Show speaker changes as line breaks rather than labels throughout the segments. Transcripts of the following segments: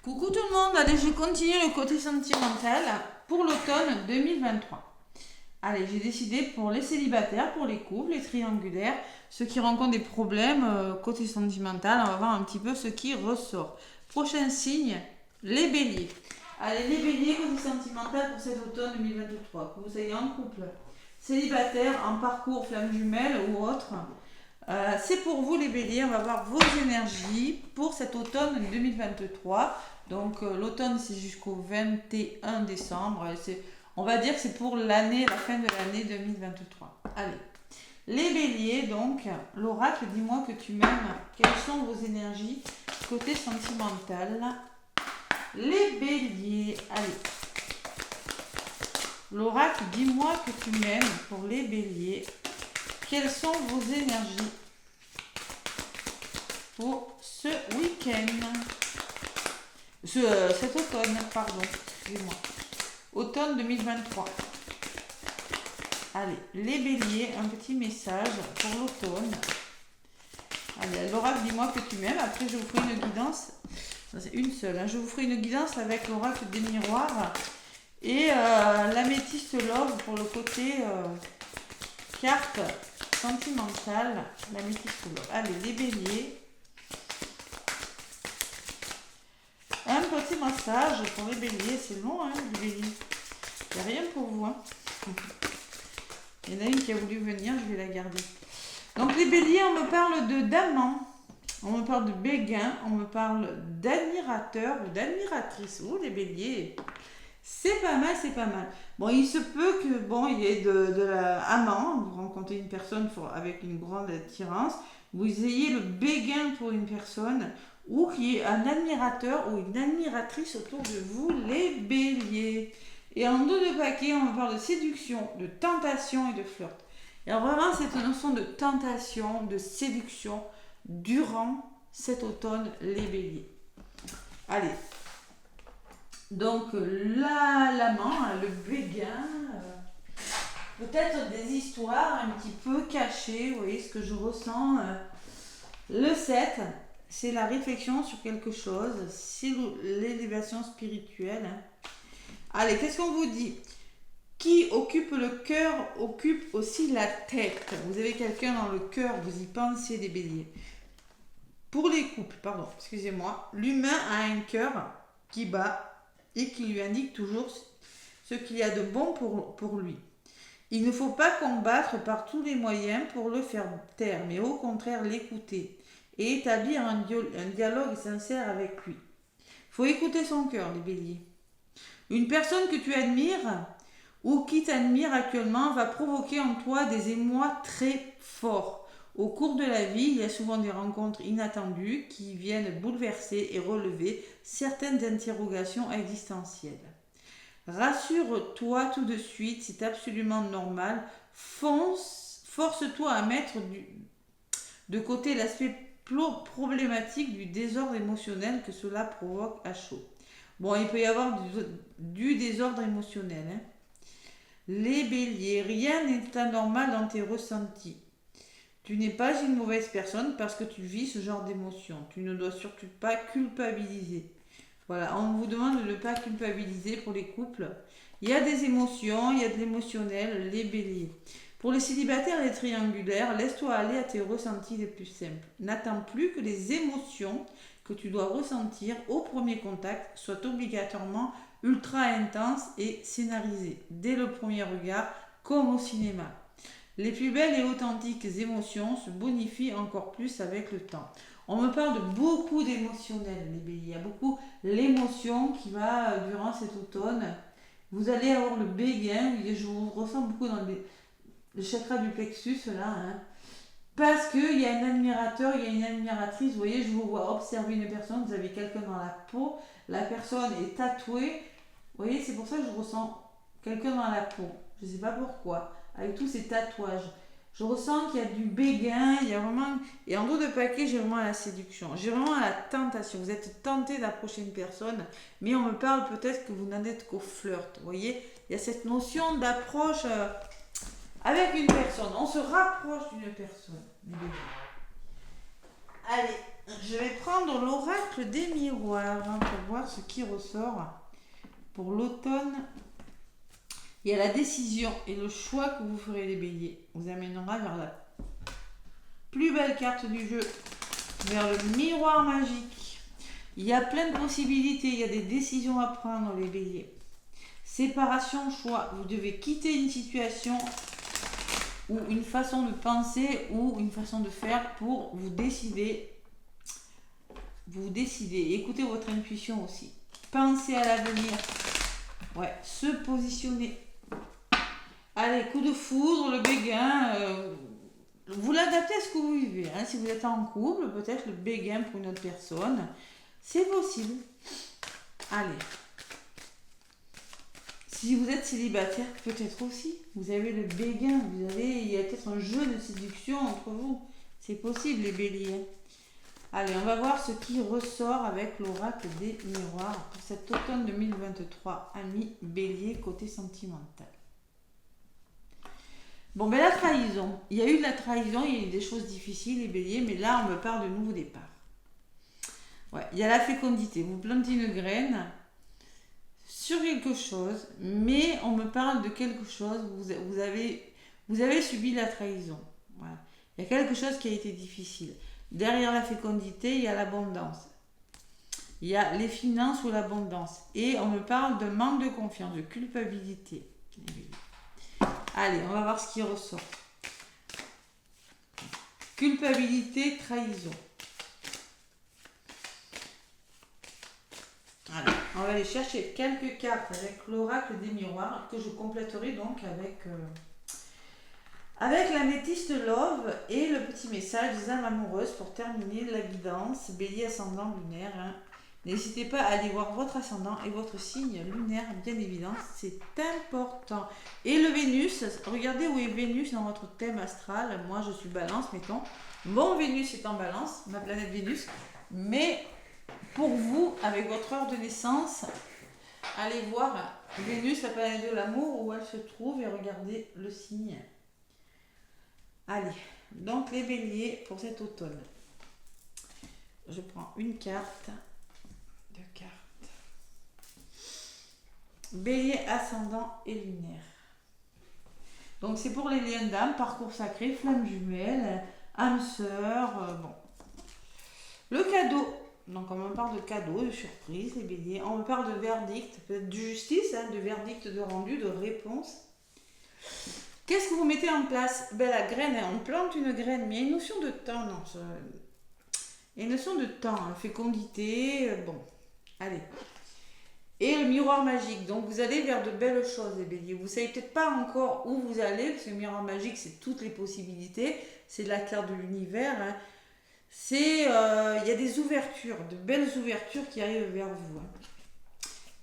Coucou tout le monde, allez je continue le côté sentimental pour l'automne 2023. Allez, j'ai décidé pour les célibataires, pour les couples, les triangulaires, ceux qui rencontrent des problèmes côté sentimental, on va voir un petit peu ce qui ressort. Prochain signe, les béliers. Allez, les béliers, côté sentimental pour cet automne 2023, que vous soyez en couple, célibataire, en parcours flamme jumelle ou autre. C'est pour vous les béliers, on va voir vos énergies pour cet automne 2023. Donc l'automne c'est jusqu'au 21 décembre. On va dire que c'est pour l'année, la fin de l'année 2023. Allez, les béliers donc, l'oracle, dis-moi que tu m'aimes. Quelles sont vos énergies côté sentimental? Les béliers, allez. L'oracle, dis-moi que tu m'aimes pour les béliers. Quelles sont vos énergies pour ce week-end, cet automne, pardon, excusez-moi, automne 2023. Allez, les béliers, un petit message pour l'automne. Allez, l'oracle, dis-moi que tu m'aimes. Après, je vous ferai une guidance. Ça, c'est une seule. Hein. Je vous ferai une guidance avec l'oracle des miroirs et l'améthyste love pour le côté carte sentimentale. L'améthyste love. Allez, les béliers. Un petit massage pour les béliers, c'est long, hein, les béliers. Il n'y a rien pour vous. Hein. Il y en a une qui a voulu venir, je vais la garder. Donc les béliers, on me parle d'amant, on me parle de béguin, on me parle d'admirateur ou d'admiratrice. Oh, les béliers, c'est pas mal, c'est pas mal. Bon, il se peut que, bon, il y ait de l'amant, vous rencontrez une personne avec une grande attirance, vous ayez le béguin pour une personne, ou qu'il y ait un admirateur ou une admiratrice autour de vous, les béliers. Et en dos de paquet, on parle de séduction, de tentation et de flirt. Et alors vraiment, cette notion de tentation, de séduction, durant cet automne, les béliers. Allez. Donc, l'amant, le béguin, peut-être des histoires un petit peu cachées, vous voyez ce que je ressens. Le 7. C'est la réflexion sur quelque chose, c'est l'élévation spirituelle. Allez, qu'est-ce qu'on vous dit? Qui occupe le cœur occupe aussi la tête. Vous avez quelqu'un dans le cœur, vous y pensez, des béliers. Pour les couples, pardon, excusez-moi, l'humain a un cœur qui bat et qui lui indique toujours ce qu'il y a de bon pour lui. Il ne faut pas combattre par tous les moyens pour le faire taire, mais au contraire l'écouter et établir un dialogue sincère avec lui. Il faut écouter son cœur, les béliers. Une personne que tu admires ou qui t'admire actuellement va provoquer en toi des émois très forts. Au cours de la vie, il y a souvent des rencontres inattendues qui viennent bouleverser et relever certaines interrogations existentielles. Rassure-toi tout de suite, c'est absolument normal. Force-toi à mettre de côté l'aspect problématique du désordre émotionnel que cela provoque à chaud. Bon, il peut y avoir du désordre émotionnel. Hein. Les béliers, rien n'est anormal dans tes ressentis. Tu n'es pas une mauvaise personne parce que tu vis ce genre d'émotion. Tu ne dois surtout pas culpabiliser. Voilà, on vous demande de ne pas culpabiliser pour les couples. Il y a des émotions, il y a de l'émotionnel, les béliers. Pour les célibataires et les triangulaires, laisse-toi aller à tes ressentis les plus simples. N'attends plus que les émotions que tu dois ressentir au premier contact soient obligatoirement ultra intenses et scénarisées, dès le premier regard, comme au cinéma. Les plus belles et authentiques émotions se bonifient encore plus avec le temps. On me parle de beaucoup d'émotionnel, les béliers. Il y a beaucoup l'émotion qui va durant cet automne. Vous allez avoir le béguin, je vous ressens beaucoup dans le chakra du plexus là, hein. Parce qu'il y a un admirateur, il y a une admiratrice, vous voyez, je vous vois observer une personne, vous avez quelqu'un dans la peau, la personne est tatouée, vous voyez, c'est pour ça que je ressens quelqu'un dans la peau, je ne sais pas pourquoi, avec tous ces tatouages. Je ressens qu'il y a du béguin, il y a vraiment, et en dos de paquet, j'ai vraiment la séduction, j'ai vraiment la tentation, vous êtes tenté d'approcher une personne, mais on me parle peut-être que vous n'en êtes qu'au flirt, vous voyez, il y a cette notion d'approche avec une personne, on se rapproche d'une personne. Allez, Je vais prendre l'oracle des miroirs pour voir ce qui ressort pour l'automne. Il y a la décision et le choix que vous ferez les béliers vous amènera vers la plus belle carte du jeu, vers le miroir magique. Il y a plein de possibilités, il y a des décisions à prendre les béliers. Séparation, choix. Vous devez quitter une situation ou une façon de penser ou une façon de faire pour vous décider. Vous décidez. Écoutez votre intuition aussi. Pensez à l'avenir. Ouais, se positionner. Allez, coup de foudre, le béguin. Vous l'adaptez à ce que vous vivez. Hein. Si vous êtes en couple, peut-être le béguin pour une autre personne. C'est possible. Allez. Si vous êtes célibataire, peut-être aussi. Vous avez le béguin. Il y a peut-être un jeu de séduction entre vous. C'est possible, les béliers. Allez, on va voir ce qui ressort avec l'oracle des miroirs pour cet automne 2023, amis bélier, côté sentimental. Bon, ben la trahison. Il y a eu de la trahison, il y a eu des choses difficiles, les béliers, mais là, on me parle de nouveau départ. Ouais, il y a la fécondité. Vous plantez une graine sur quelque chose, mais on me parle de quelque chose, vous avez subi la trahison. Voilà. Il y a quelque chose qui a été difficile. Derrière la fécondité, il y a l'abondance. Il y a les finances ou l'abondance. Et on me parle de manque de confiance, de culpabilité. Allez, on va voir ce qui ressort. Culpabilité, trahison. Allez, on va aller chercher quelques cartes avec l'oracle des miroirs que je compléterai donc avec l'améthyste love et le petit message des âmes amoureuses pour terminer la guidance. Bélier ascendant lunaire. Hein. N'hésitez pas à aller voir votre ascendant et votre signe lunaire, bien évidemment, c'est important. Et le Vénus, regardez où est Vénus dans votre thème astral. Moi, je suis balance, mettons. Mon Vénus est en balance, ma planète Vénus. Mais pour vous, avec votre heure de naissance, allez voir Vénus, la planète de l'amour, où elle se trouve et regardez le signe. Allez, donc les béliers pour cet automne. Je prends une carte, deux cartes. Bélier, ascendant et lunaire. Donc c'est pour les liens d'âme, parcours sacré, flamme jumelle, âme sœur, bon. Le cadeau. Donc on me parle de cadeau, de surprise, les béliers. On me parle de verdict, peut-être de justice, hein, de verdict, de rendu, de réponse. Qu'est-ce que vous mettez en place? Ben, la graine, on plante une graine, mais il y a une notion de temps. Non, il y a une notion de temps, hein, fécondité, bon, allez. Et le miroir magique, donc vous allez vers de belles choses, les béliers. Vous ne savez peut-être pas encore où vous allez, parce que le miroir magique, c'est toutes les possibilités, c'est la carte de l'univers. Hein. Il y a des ouvertures, de belles ouvertures qui arrivent vers vous. Hein.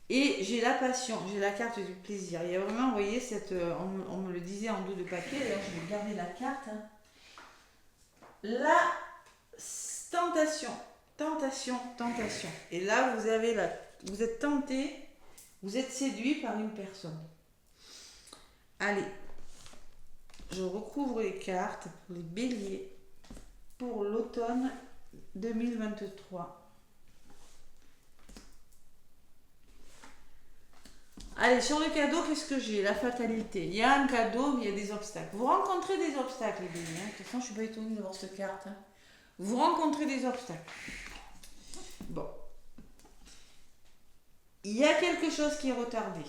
Et j'ai la passion, j'ai la carte du plaisir. Il y a vraiment, vous voyez, on me le disait en dos de papier, d'ailleurs je vais garder la carte. Hein. La tentation, tentation, tentation. Et là, vous êtes tenté, vous êtes séduit par une personne. Allez, je recouvre les cartes pour les béliers pour l'automne 2023. Allez, sur le cadeau, qu'est-ce que j'ai? La fatalité. Il y a un cadeau, mais il y a des obstacles. Vous rencontrez des obstacles, les béliers. Hein. De toute façon, je ne suis pas étonnée de voir cette carte. Hein. Vous rencontrez des obstacles. Bon. Il y a quelque chose qui est retardé.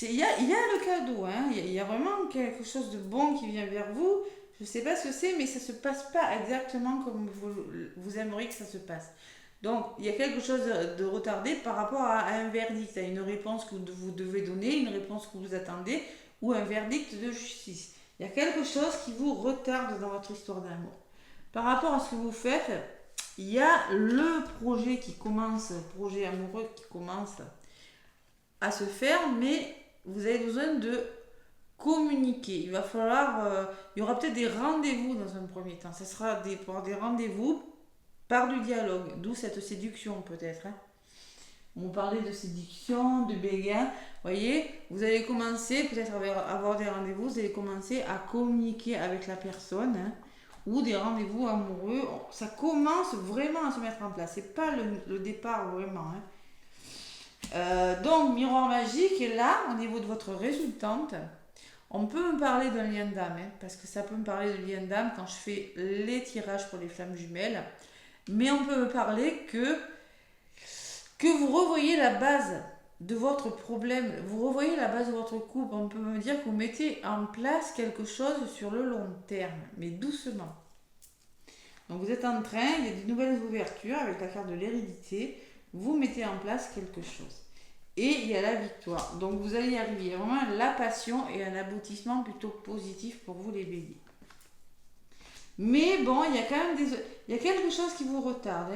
Il y a le cadeau. Hein. Il y a vraiment quelque chose de bon qui vient vers vous. Je ne sais pas ce que c'est, mais ça ne se passe pas exactement comme vous aimeriez que ça se passe. Donc, il y a quelque chose de retardé par rapport à un verdict, à une réponse que vous devez donner, une réponse que vous attendez, ou un verdict de justice. Il y a quelque chose qui vous retarde dans votre histoire d'amour. Par rapport à ce que vous faites, il y a le projet projet amoureux qui commence à se faire, mais vous avez besoin de communiquer. Il va falloir, il y aura peut-être des rendez-vous dans un premier temps. Ce sera des rendez-vous par du dialogue, d'où cette séduction peut-être. Hein. On parlait de séduction, de béguin. Vous voyez, vous allez commencer peut-être à avoir des rendez-vous, vous allez commencer à communiquer avec la personne. Hein. ou des rendez-vous amoureux. Ça commence vraiment à se mettre en place. C'est pas le départ vraiment. Donc, miroir magique, et là, au niveau de votre résultante, on peut me parler d'un lien d'âme, parce que ça peut me parler de lien d'âme quand je fais les tirages pour les flammes jumelles. Mais on peut me parler que vous revoyez la base de votre problème, vous revoyez la base de votre couple. On peut me dire que vous mettez en place quelque chose sur le long terme, mais doucement. Donc vous êtes en train, il y a des nouvelles ouvertures avec la carte de l'hérédité, vous mettez en place quelque chose. Et il y a la victoire. Donc vous allez y arriver. Il y a vraiment la passion et un aboutissement plutôt positif pour vous les béliers. Mais bon, il y a quand même il y a quelque chose qui vous retarde.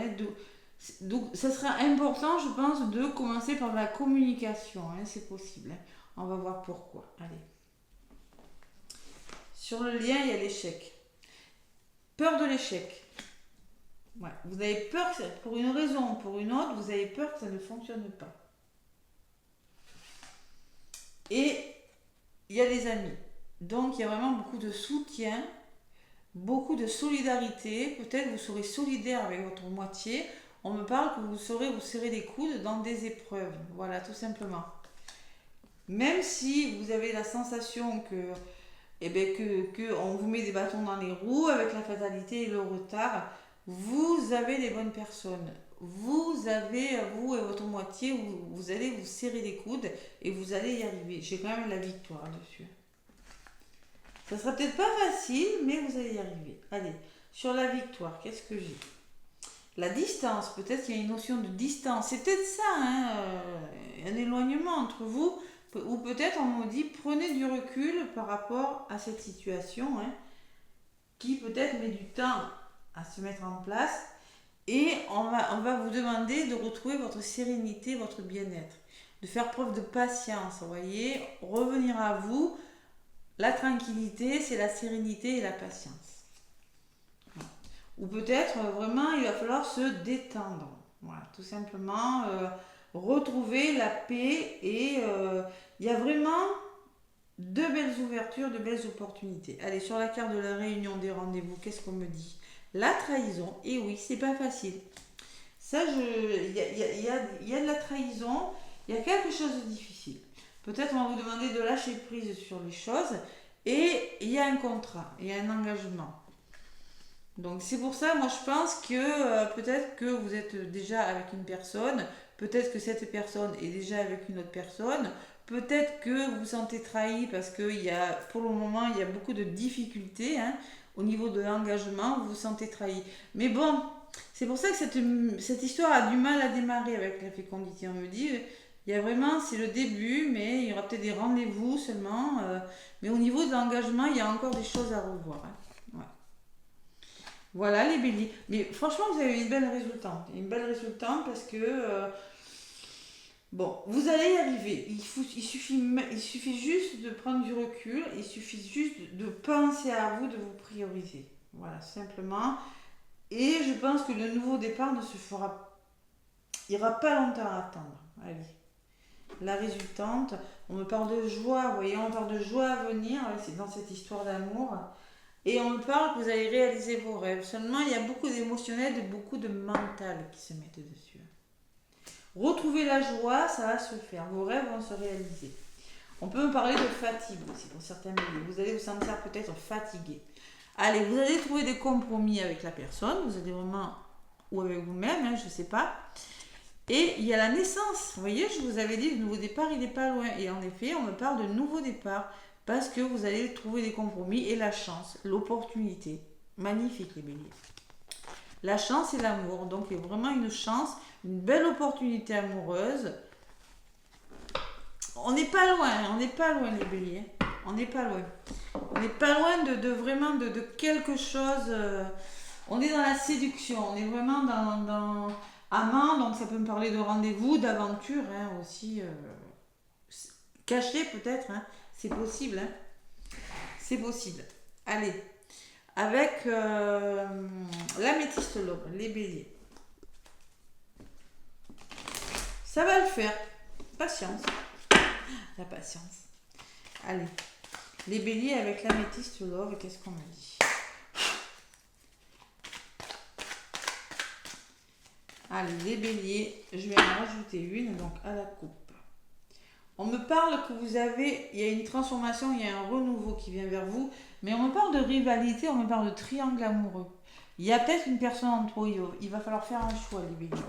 Donc ça sera important, je pense, de commencer par la communication. C'est possible. On va voir pourquoi. Allez. Sur le lien, il y a l'échec. Peur de l'échec. Ouais. Vous avez peur, pour une raison ou pour une autre, vous avez peur que ça ne fonctionne pas. Et il y a des amis. Donc il y a vraiment beaucoup de soutien, beaucoup de solidarité. Peut-être vous serez solidaire avec votre moitié. On me parle que vous saurez vous serrer les coudes dans des épreuves. Voilà, tout simplement. Même si vous avez la sensation que on vous met des bâtons dans les roues avec la fatalité et le retard, vous avez les bonnes personnes. Vous avez, vous et votre moitié, vous allez vous serrer les coudes et vous allez y arriver. J'ai quand même la victoire dessus. Ça sera peut-être pas facile, mais vous allez y arriver. Allez, sur la victoire, qu'est-ce que j'ai ? La distance, peut-être qu'il y a une notion de distance. C'est peut-être ça, un éloignement entre vous. Ou peut-être on me dit, prenez du recul par rapport à cette situation, qui peut-être met du temps à se mettre en place. Et on va vous demander de retrouver votre sérénité, votre bien-être. De faire preuve de patience, vous voyez. Revenir à vous. La tranquillité, c'est la sérénité et la patience. Ou peut-être vraiment il va falloir se détendre. Voilà, tout simplement retrouver la paix et il y a vraiment de belles ouvertures, de belles opportunités. Allez, sur la carte de la réunion des rendez-vous, qu'est-ce qu'on me dit ? La trahison, et oui, c'est pas facile. Ça, il y a de la trahison, il y a quelque chose de difficile. Peut-être on va vous demander de lâcher prise sur les choses et il y a un contrat, il y a un engagement. Donc c'est pour ça, moi je pense que peut-être que vous êtes déjà avec une personne, peut-être que cette personne est déjà avec une autre personne, peut-être que vous vous sentez trahi parce que pour le moment il y a beaucoup de difficultés au niveau de l'engagement, vous vous sentez trahi. Mais bon, c'est pour ça que cette histoire a du mal à démarrer avec la fécondité. On me dit, il y a vraiment, c'est le début, mais il y aura peut-être des rendez-vous seulement. Mais au niveau de l'engagement, il y a encore des choses à revoir. Ouais. Voilà les béliers. Mais franchement, vous avez une belle résultante. Une belle résultante parce que, bon, vous allez y arriver. Il suffit juste de prendre du recul. Il suffit juste de penser à vous, de vous prioriser. Voilà, simplement. Et je pense que le nouveau départ ne se fera... Il n'y aura pas longtemps à attendre. Allez. La résultante, on me parle de joie, vous voyez, on parle de joie à venir, c'est dans cette histoire d'amour. Et on me parle que vous allez réaliser vos rêves. Seulement, il y a beaucoup d'émotionnel et beaucoup de mental qui se mettent dessus. Retrouver la joie, ça va se faire. Vos rêves vont se réaliser. On peut me parler de fatigue aussi pour certains milieux. Vous allez vous sentir peut-être fatigué. Allez, vous allez trouver des compromis avec la personne. Vous allez vraiment... Ou avec vous-même, je ne sais pas. Et il y a la naissance. Vous voyez, je vous avais dit, le nouveau départ, il n'est pas loin. Et en effet, on me parle de nouveau départ. Parce que vous allez trouver des compromis et la chance, l'opportunité. Magnifique les béliers. La chance et l'amour. Donc il y a vraiment une chance, une belle opportunité amoureuse. On n'est pas loin les béliers. On n'est pas loin. On n'est pas loin de vraiment de quelque chose. On est dans la séduction. On est vraiment dans amant. Donc ça peut me parler de rendez-vous, d'aventure aussi. Caché peut-être. C'est possible. C'est possible. Allez. Avec l'améthyste l'aube, les béliers. Ça va le faire. Patience. La patience. Allez. Les béliers avec l'améthyste l'aube, qu'est-ce qu'on me dit ? Allez, les béliers, je vais en rajouter une, donc à la coupe. On me parle que vous avez, il y a une transformation, il y a un renouveau qui vient vers vous, mais on me parle de rivalité, on me parle de triangle amoureux. Il y a peut-être une personne entre eux, il va falloir faire un choix, les béliers.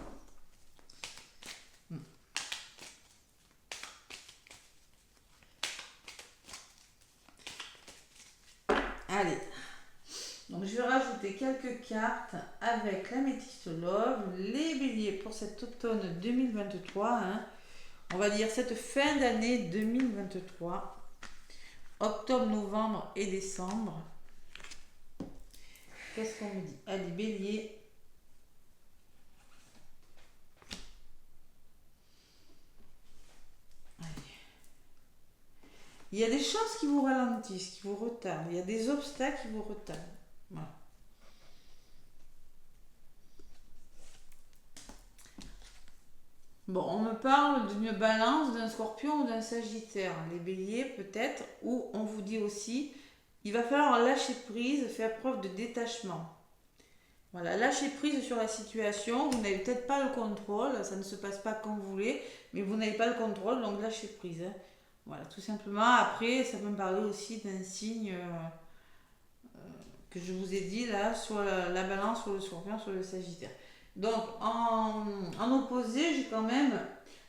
Allez, donc je vais rajouter quelques cartes avec l'améthyste love, les béliers pour cet automne 2023, hein. On va dire cette fin d'année 2023, octobre, novembre et décembre. Qu'est-ce qu'on me dit? Allez, bélier. Allez. Il y a des choses qui vous ralentissent, qui vous retardent. Il y a des obstacles qui vous retardent. Voilà. Bon, on me parle d'une balance, d'un scorpion ou d'un sagittaire. Les béliers peut-être, ou on vous dit aussi, il va falloir lâcher prise, faire preuve de détachement. Voilà, lâcher prise sur la situation, vous n'avez peut-être pas le contrôle, ça ne se passe pas comme vous voulez, mais vous n'avez pas le contrôle, donc lâchez prise. Hein. Voilà, tout simplement. Après, ça peut me parler aussi d'un signe que je vous ai dit là, sur la balance, sur le scorpion, sur le sagittaire. Donc, en opposé, j'ai quand même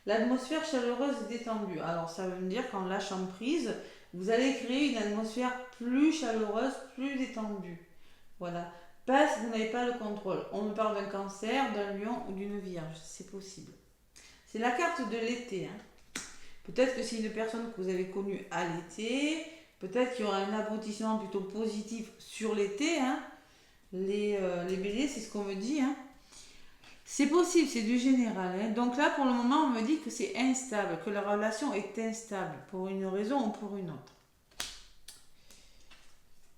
l'atmosphère chaleureuse et détendue. Alors, ça veut me dire qu'en lâchant prise, vous allez créer une atmosphère plus chaleureuse, plus détendue. Voilà. Parce que vous n'avez pas le contrôle. On me parle d'un cancer, d'un lion ou d'une vierge. C'est possible. C'est la carte de l'été. Hein. Peut-être que c'est une personne que vous avez connue à l'été. Peut-être qu'il y aura un aboutissement plutôt positif sur l'été. Hein. Les béliers, c'est ce qu'on me dit. Hein. C'est possible, c'est du général. Hein. Donc là, pour le moment, on me dit que c'est instable, que la relation est instable, pour une raison ou pour une autre.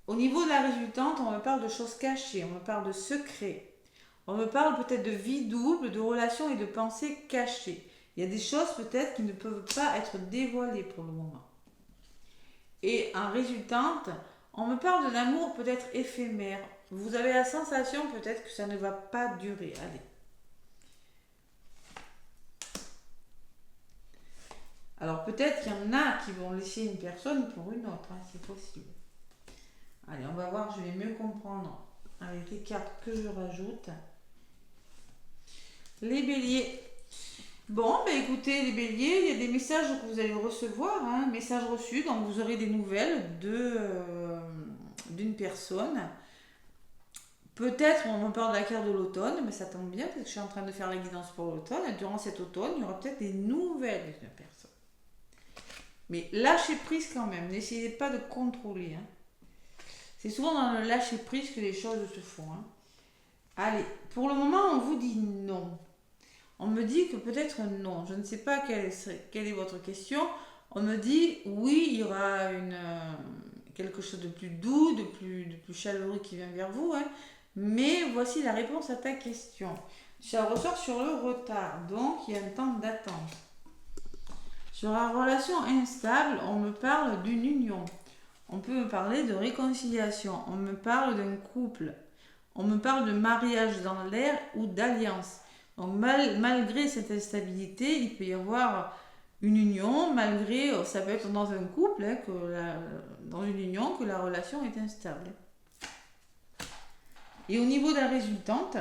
Au niveau de la résultante, on me parle de choses cachées, on me parle de secrets. On me parle peut-être de vie double, de relations et de pensées cachées. Il y a des choses peut-être qui ne peuvent pas être dévoilées pour le moment. Et en résultante, on me parle de l'amour peut-être éphémère. Vous avez la sensation peut-être que ça ne va pas durer. Allez. Alors peut-être qu'il y en a qui vont laisser une personne pour une autre, hein, c'est possible. Allez, on va voir, je vais mieux comprendre avec les cartes que je rajoute. Les béliers. Bon, ben écoutez, les béliers, il y a des messages que vous allez recevoir, hein, messages reçus, donc vous aurez des nouvelles d'une personne. Peut-être, on me parle de la carte de l'automne, mais ça tombe bien, parce que je suis en train de faire la guidance pour l'automne, et durant cet automne, il y aura peut-être des nouvelles d'une personne. Mais lâchez prise quand même, n'essayez pas de contrôler. Hein. C'est souvent dans le lâcher prise que les choses se font. Hein. Allez, pour le moment, on vous dit non. On me dit que peut-être non. Je ne sais pas quelle est votre question. On me dit oui, il y aura quelque chose de plus doux, de plus chaleureux qui vient vers vous. Hein. Mais voici la réponse à ta question. Ça ressort sur le retard. Donc, il y a un temps d'attente. Sur la relation instable, on me parle d'une union. On peut me parler de réconciliation. On me parle d'un couple. On me parle de mariage dans l'air ou d'alliance. Donc malgré cette instabilité, il peut y avoir une union, malgré, ça peut être dans un couple, hein, dans une union, que la relation est instable. Et au niveau de la résultante,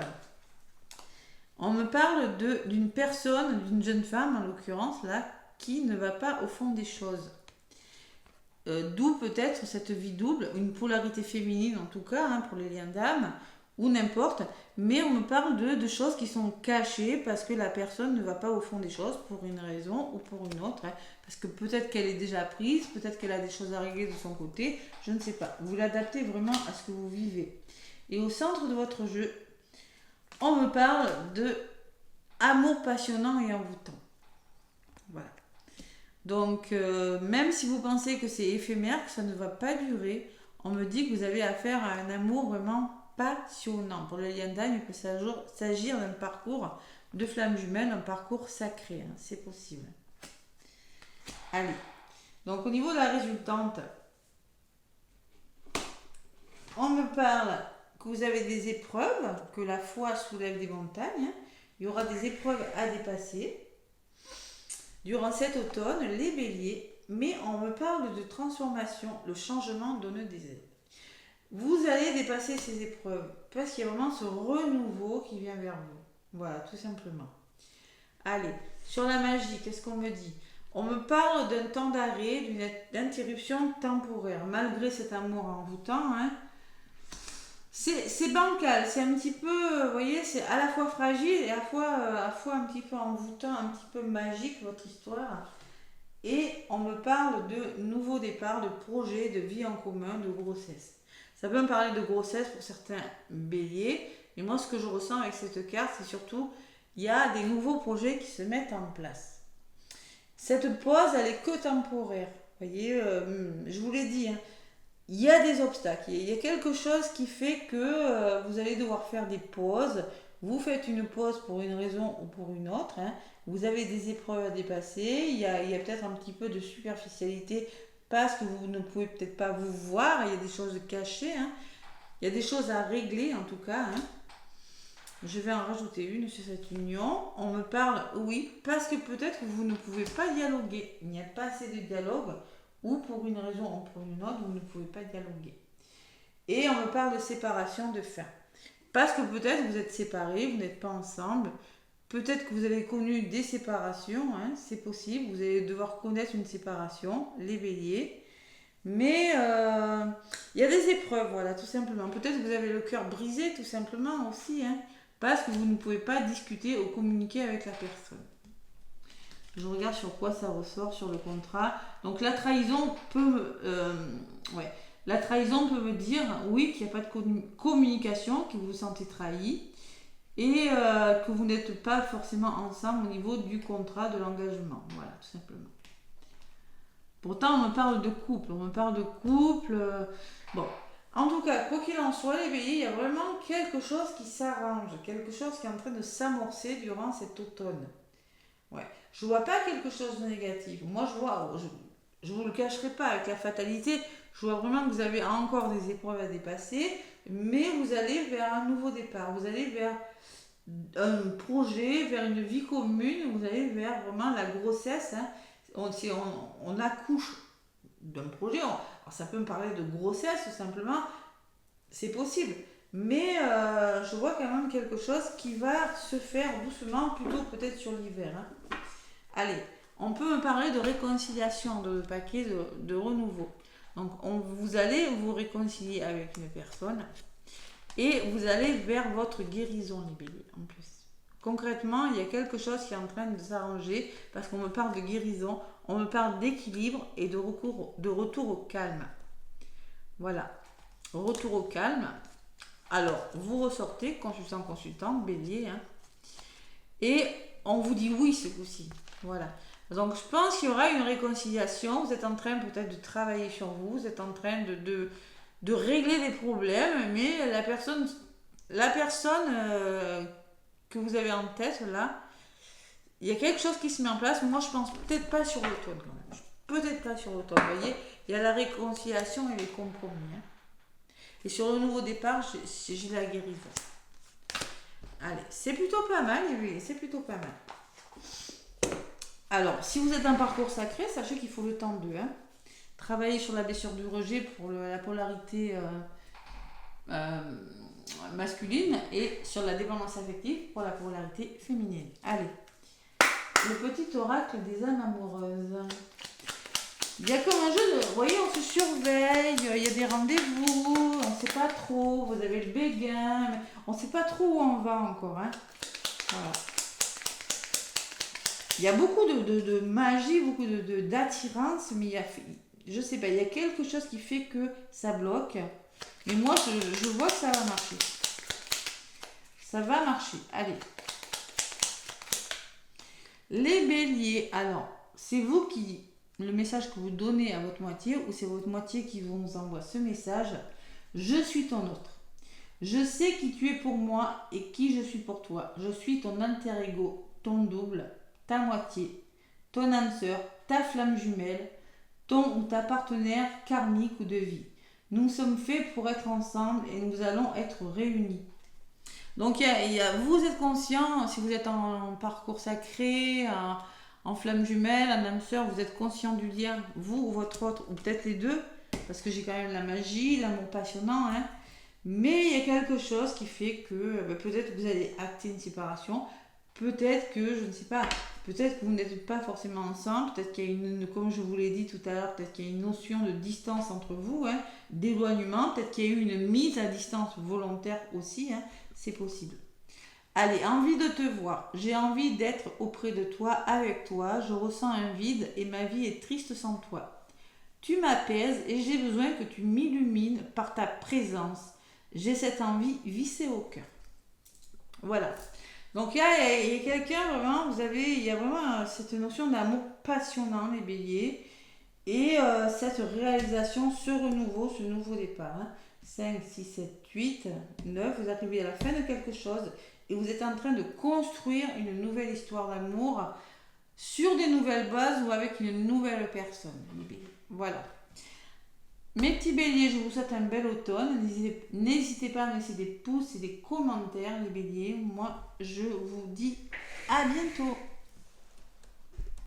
on me parle d'une personne, d'une jeune femme en l'occurrence, là, qui ne va pas au fond des choses. D'où peut-être cette vie double, une polarité féminine en tout cas, hein, pour les liens d'âme, ou n'importe, mais on me parle de choses qui sont cachées parce que la personne ne va pas au fond des choses pour une raison ou pour une autre, hein, parce que peut-être qu'elle est déjà prise, peut-être qu'elle a des choses à régler de son côté, je ne sais pas. Vous l'adaptez vraiment à ce que vous vivez. Et au centre de votre jeu, on me parle de amour passionnant et envoûtant. Voilà. Donc, même si vous pensez que c'est éphémère, que ça ne va pas durer, on me dit que vous avez affaire à un amour vraiment passionnant. Pour le lien d'âme, il peut s'agir d'un parcours de flamme jumelle, un parcours sacré. Hein, c'est possible. Allez. Donc, au niveau de la résultante, on me parle que vous avez des épreuves, que la foi soulève des montagnes, hein, Il y aura des épreuves à dépasser durant cet automne, les béliers, mais on me parle de transformation, le changement donne des ailes. Vous allez dépasser ces épreuves parce qu'il y a vraiment ce renouveau qui vient vers vous. Voilà, tout simplement. Allez, sur la magie, qu'est-ce qu'on me dit? On me parle d'un temps d'arrêt, d'une interruption temporaire, malgré cet amour envoûtant. Hein. C'est bancal, c'est un petit peu, vous voyez, c'est à la fois fragile et à la fois un petit peu envoûtant, un petit peu magique, votre histoire. Et on me parle de nouveaux départs, de projets, de vie en commun, de grossesse. Ça peut me parler de grossesse pour certains béliers, mais moi, ce que je ressens avec cette carte, c'est surtout, il y a des nouveaux projets qui se mettent en place. Cette pause, elle est que temporaire. Vous voyez, je vous l'ai dit, hein, il y a des obstacles. Il y a quelque chose qui fait que vous allez devoir faire des pauses. Vous faites une pause pour une raison ou pour une autre. Hein. Vous avez des épreuves à dépasser. Il y a peut-être un petit peu de superficialité parce que vous ne pouvez peut-être pas vous voir. Il y a des choses cachées. Hein. Il y a des choses à régler en tout cas. Hein. Je vais en rajouter une sur cette union. On me parle, oui, parce que peut-être que vous ne pouvez pas dialoguer. Il n'y a pas assez de dialogue, ou pour une raison ou pour une autre, vous ne pouvez pas dialoguer. Et on me parle de séparation, de fin. Parce que peut-être vous êtes séparés, vous n'êtes pas ensemble. Peut-être que vous avez connu des séparations, hein, c'est possible. Vous allez devoir connaître une séparation, les béliers. Mais il y a des épreuves, voilà, tout simplement. Peut-être que vous avez le cœur brisé, tout simplement aussi, hein, parce que vous ne pouvez pas discuter ou communiquer avec la personne. Je regarde sur quoi ça ressort sur le contrat. Donc la trahison peut, la trahison peut me dire, oui, qu'il n'y a pas de communication, que vous vous sentez trahi et que vous n'êtes pas forcément ensemble au niveau du contrat, de l'engagement. Voilà, tout simplement. Pourtant, on me parle de couple. Bon, en tout cas, quoi qu'il en soit, les béliers, il y a vraiment quelque chose qui s'arrange, quelque chose qui est en train de s'amorcer durant cet automne. Ouais. Je vois pas quelque chose de négatif. Moi, je vous le cacherai pas avec la fatalité. Je vois vraiment que vous avez encore des épreuves à dépasser, mais vous allez vers un nouveau départ. Vous allez vers un projet, vers une vie commune. Vous allez vers vraiment la grossesse. Hein. On accouche d'un projet. Alors ça peut me parler de grossesse tout simplement. C'est possible. Mais je vois quand même quelque chose qui va se faire doucement, plutôt peut-être sur l'hiver. Hein. Allez, on peut me parler de réconciliation, de paquet de renouveau. Donc vous allez vous réconcilier avec une personne et vous allez vers votre guérison, les béliers, en plus. Concrètement, il y a quelque chose qui est en train de s'arranger parce qu'on me parle de guérison, on me parle d'équilibre et de retour au calme. Voilà, retour au calme. Alors, vous ressortez, consultant, bélier, hein, et on vous dit oui ce coup-ci. Voilà. Donc, je pense qu'il y aura une réconciliation. Vous êtes en train peut-être de travailler sur vous, vous êtes en train de régler des problèmes, mais la personne que vous avez en tête, là, il y a quelque chose qui se met en place. Moi, je pense peut-être pas sur l'automne quand même. Peut-être pas sur l'automne, vous voyez. Il y a la réconciliation et les compromis. Hein. Et sur le nouveau départ, j'ai la guérison. Allez, c'est plutôt pas mal, c'est plutôt pas mal. Alors, si vous êtes en parcours sacré, sachez qu'il faut le temps de travailler sur la blessure du rejet pour la polarité masculine et sur la dépendance affective pour la polarité féminine. Allez, le petit oracle des âmes amoureuses. Il y a comme un jeu de... Vous voyez, on se surveille, il y a des rendez-vous, on ne sait pas trop, vous avez le béguin, mais on ne sait pas trop où on va encore. Hein. Voilà. Il y a beaucoup de magie, beaucoup d'attirance, mais je sais pas, il y a quelque chose qui fait que ça bloque. Mais moi, je vois que ça va marcher. Ça va marcher. Allez. Les béliers, alors, c'est vous qui... Le message que vous donnez à votre moitié, ou c'est votre moitié qui vous envoie ce message. Je suis ton autre. Je sais qui tu es pour moi et qui je suis pour toi. Je suis ton alter ego, ton double, ta moitié, ton âme sœur, ta flamme jumelle, ton ou ta partenaire karmique ou de vie. Nous sommes faits pour être ensemble et nous allons être réunis. Donc, vous êtes conscient, si vous êtes en parcours sacré, en flamme jumelle, en âme sœur, vous êtes conscient du lien, vous ou votre autre, ou peut-être les deux, parce que j'ai quand même la magie, l'amour passionnant, hein. Mais il y a quelque chose qui fait que peut-être que vous allez acter une séparation, peut-être que, je ne sais pas, peut-être que vous n'êtes pas forcément ensemble, peut-être qu'il y a comme je vous l'ai dit tout à l'heure, peut-être qu'il y a une notion de distance entre vous, hein, d'éloignement, peut-être qu'il y a eu une mise à distance volontaire aussi, hein, c'est possible. Allez, envie de te voir, j'ai envie d'être auprès de toi, avec toi, je ressens un vide et ma vie est triste sans toi. Tu m'apaises et j'ai besoin que tu m'illumines par ta présence. J'ai cette envie vissée au cœur. Voilà. Donc il y a quelqu'un vraiment, il y a vraiment cette notion d'amour passionnant, les béliers, et cette réalisation, ce renouveau, ce nouveau départ. Hein. 5, 6, 7, 8, 9, vous arrivez à la fin de quelque chose et vous êtes en train de construire une nouvelle histoire d'amour sur des nouvelles bases ou avec une nouvelle personne. Les béliers. Voilà. Mes petits béliers, je vous souhaite un bel automne. N'hésitez pas à me laisser des pouces et des commentaires, les béliers. Moi, je vous dis à bientôt.